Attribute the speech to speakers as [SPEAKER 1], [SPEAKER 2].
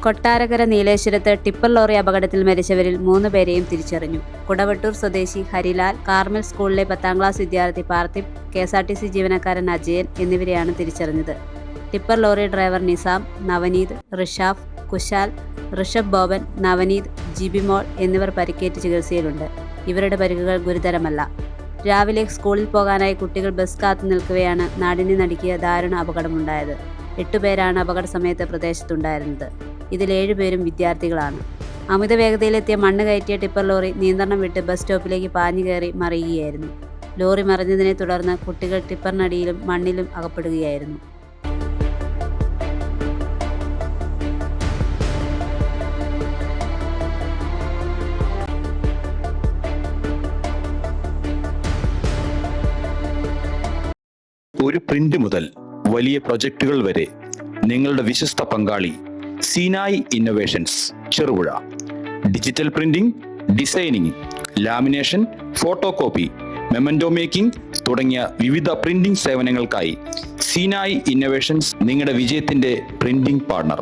[SPEAKER 1] Kottarakkara നീലേശ്വരത്ത് tipper lorry അപകടത്തിൽ മരിച്ചവരിൽ 3 പേരെയും തിരിച്ചറിഞ്ഞു. കുടവട്ടൂർ സ്വദേശി ഹരിലാൽ, കാർമൽ സ്കൂളിലെ 10ാം ക്ലാസ് വിദ്യാർത്ഥി പാർത്ഥിബ്, KSRTC ജീവനക്കാരൻ അജയൻ എന്നിവരെയാണ് തിരിച്ചറിഞ്ഞത്. Tipper lorry driver Nizam, Navaneeth, Rishaf, Kushal, Rishabh Boban, Navaneeth, Jibimol എന്നിവർ പരിക്കേറ്റ് ചികിത്സയിലുണ്ട്. ഇവരുടെ പരിക്കുകൾ ഗുരുതരമല്ല. രാവിലെ സ്കൂളിൽ പോകാനായി കുട്ടികൾ ബസ് കാത്തു നിൽക്കവെയാണ് നാടിനെ നടുക്കിയ ദാരുണ അപകടമുണ്ടായത്. 8 പേരാണ് അപകട സമയത്ത് പ്രദേശത്തുണ്ടായിരുന്നത്. ഇതിൽ 7 പേരും വിദ്യാർത്ഥികളാണ്. അമിത വേഗതയിലെത്തിയ മണ്ണ് കയറ്റിയ ടിപ്പർ ലോറി നിയന്ത്രണം വിട്ട് ബസ് സ്റ്റോപ്പിലേക്ക് പാഞ്ഞു കയറി മറിയുകയായിരുന്നു. ലോറി മറിഞ്ഞതിനെ തുടർന്ന് കുട്ടികൾ ടിപ്പറിനടിയിലും മണ്ണിലും അകപ്പെടുകയായിരുന്നു.
[SPEAKER 2] ഒരു പ്രിന്റ് മുതൽ വലിയ പ്രൊജക്ടുകൾ വരെ നിങ്ങളുടെ വിശ്വസ്ത പങ്കാളി Sinai innovations Cherupuzha. Digital printing, designing, lamination, photo copy, memento making തുടങ്ങിയ വിവിധ പ്രിന്റിംഗ് സേവനങ്ങൾക്കായി സീനായ് ഇന്നോവേഷൻസ് നിങ്ങളുടെ വിജയത്തിന്റെ പ്രിന്റിംഗ് പാർട്ണർ.